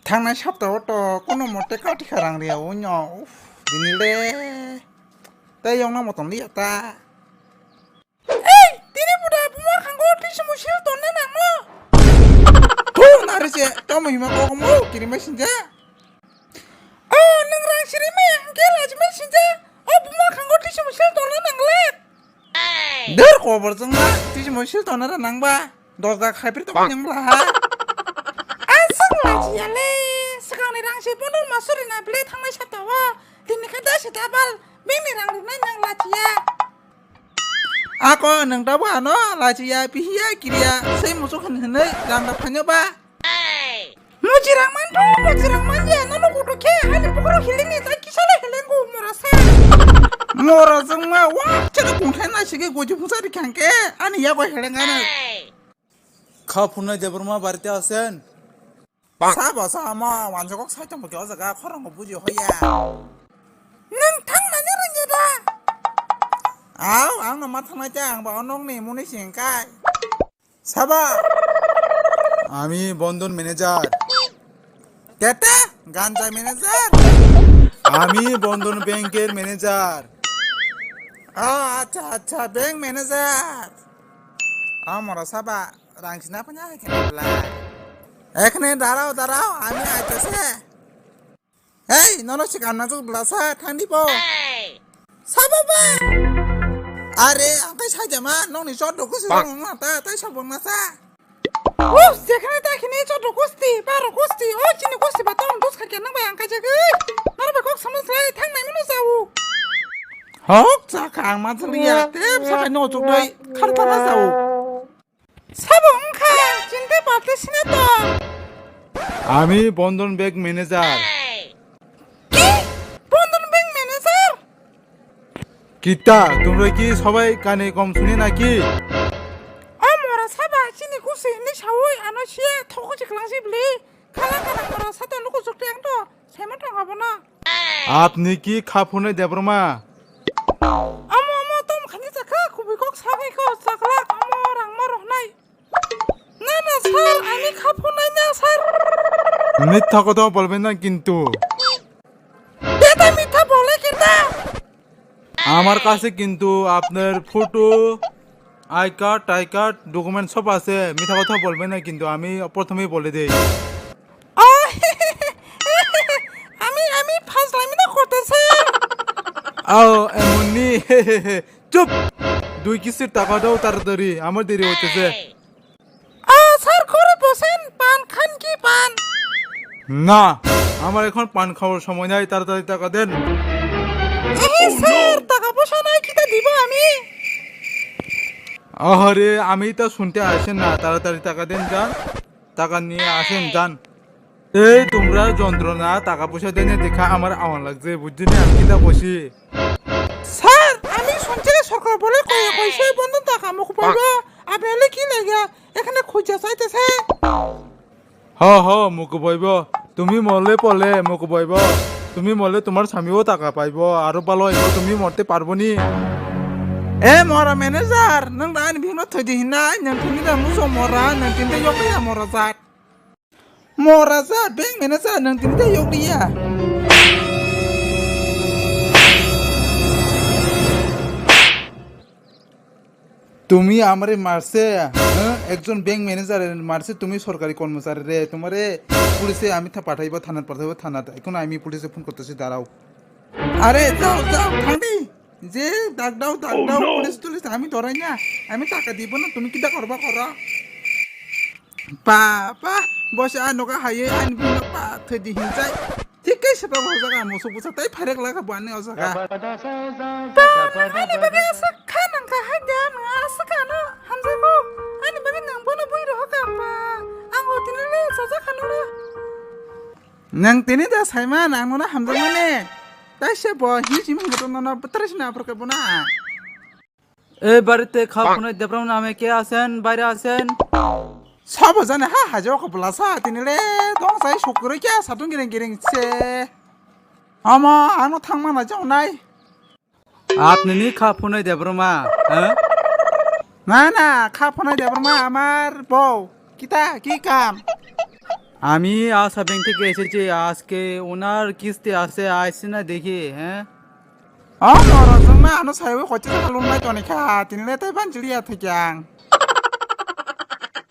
थांनाय सप्ताहआवथ' कोनो मते काटिखा रांरिया उन्य दिनिले तायावना मतंलि आता तिनि बुदा बुमा खांगो तिसमु सिल तन्ने नामो थु नारिसे तमु हिमा कोगमु किरिमा सिनजा नों रां सिरिमा आंगे लाजिमा सिनजा बुमा खांगो तिसमु सिल तन्ने नांगले दर खबरजों ना तिसमु सिल तन्ने नांबा दगा खाइफ्रि तन्ने हा लाजियाले सिगांनि रांसे बन्दर मासुरि नाब्ले थांनाय सप्ताहआव दिनैखाय दासि दाबाल बेंनि रां लिरनाय नां लाजिया आको नों दाबो आनो लाजिया बिहिया गिरिया सै मुसु होनै रां दाफानोबा मुजिरां मान या ननो गुदुखे आनि बखरो हिलिनि दा किसाले हिलेंगु मरासा मराजों मा वा चेना गुंथाय नासिगे गजि फुसारि खांके आनि यागो हेलेंगानो खाफुनाय देबरमा बारते आसेन साबा सामा 완전곡 살짝 먹게 어서가 커런 거 부지 호야 능 탕나냐 랑게다 아우 앙나 마탕나짱 바 언농니 무니 신까이 사바 আমি বন্ধন ম্যানেজার কেতে গাঞ্জা ম্যানেজার আমি বন্ধন ব্যাংকের ম্যানেজার আচ্ছা আচ্ছা ব্যাংক ম্যানেজার আমরা সাবা রাংসিনা পা냐 কেনলা এখানে দাঁড়াও আমি আইতেছে এই নরসি কান্না তো ব্লাসা ঠান্ডিব সাবাবা আরে আকাই সাইজামা ননি চট কুসি না তাই সবং নাসা ও যেখানে দেখিনি চট কুস্তি বারো কুস্তি ও চিনি কুস্তি বাতাম দুস খাকে নাবাই আঙ্কাই জাগৈ নারবে কক সমস্যাই থাংনাই মনো যাও হক জাকা মাছলিয়া তেব সাকাই নজুকলাই খারতানা যাও সাবং খা চিনতে পারতেছি না তো আমি বন্ধন ব্যাংক ম্যানেজার কি বন্ধন ব্যাংক ম্যানেজার কিতা তোমরা কি সবাই কানে কম শুনে নাকি আমরা সাবা চিনি কুসি নি সাউই আনসিয়ে থকজি ক্লাসি ব্লি খালা আমরা সাথে লোক জুকতে তো সেমা টাঙাবো না আপনি কি খাফুনাই দেবরমা আমো তোম খানি জাকা খুবই কক সাগাই কো জাকলা আমো রাংমা রহনাই না স্যার আমি খাফুনাই না স্যার মিথ্যা কথা বলবেন না কিন্তু এটা মিথ্যা বলে কিনা আমার কাছে কিন্তু আপনার ফটো আই কার্ড ডকুমেন্ট সব আছে মিথ্যা কথা বলবেন না কিন্তু আমি প্রথমেই বলে দেই আমি ফার্স্ট টাইম না করতেছে এমনি চুপ 2 কিস্তির টাকা দাও তাড়াতাড়ি আমার দেরি হইতেছে স্যার করে বসেন পান খান কি পান না আমার এখন পান খাওয়ার সময় নাই তাড়াতাড়ি টাকা দেন স্যার টাকা পয়সা নাই কিটা দিব আমি আরে আমি তো শুনতে আসেন না তাড়াতাড়ি টাকা দেন যান টাকা নিয়ে আসেন যান এই তোমরা যন্ত্রণা টাকা পয়সা দেনে দেখা আমার আওয়ান লাগছে বুঝছিনি আমি কিটা বসি স্যার আমি শুনছি সরকার বলে কইছে বন্ধন টাকা মুখ পাবো আপনারে কি লাগে এখানে খুঁজে চাইতেছে হ মুখ বইব তুমি মরলে পলে মুখ বইব তুমি মরলে তোমার স্বামীও টাকা পাইব আরো ভালো হইব তুমি মরতে পারবো নি মরা ম্যানেজার নং দান ভিনো থইদি হিনাই নং তুমি দা মুসো মরা নং তিনতে ইয়া মরা জাত ব্যাংক ম্যানেজার নং তিনতে ইয়া তুমি আমারে মারছে একজন ব্যাংক ম্যানেজার মারছে তুমি সরকারি কর্মচারী রে তোমারে পুলিশে আমি পাঠাইব থানাত এখন আমি পুলিশে ফোন করতেছি দাঁড়াও আরে যাও থান্ডি যে দাগ দাও পুলিশ আমি ধরাই না আমি টাকা দিব না তুমি কিটা করবা করো বাবা বসে নকা হাইয়ে আইন বিনা পা থদি হিনজাই ঠিকই সেটা হজাগা মুসু বুসা তাই ফারেক লাগা বানে হজাগা আনি বাগে সাক্ষা নাঙ্কা হাইদা না সাকানো হামজাবো আনি বাগে নাংবনো বইরো হকাম্বা आंगो दिनले सजा खानुले नंग तिनि दा साइमा नांगोना हामजामाने दाइसे ब हिजि मुगतनना बतरसिना प्रकबना এই বাড়িতে খাফুনাই দেবরম নামে কে আছেন বাইরে আছেন সব জানে হাজো কবলাসা তিনিলে দং সাই সকরে কে সাতুন গিরেং সে আমা আনো থাংমানা जावनाय আপনি নি খাফুনাই দেবরমা না খাফুনাই দেবরমা আমার বউ কিতা কি কাম আমি আশা ব্যাংক থেকে এসেছি আজকে ওনার কিস্তি আসে আসছে না দেখি হ্যাঁ মরজोंना आनो सायाव खयसे खालुमनाय टनिखा तिनले ताइ बानजिलिया थैखां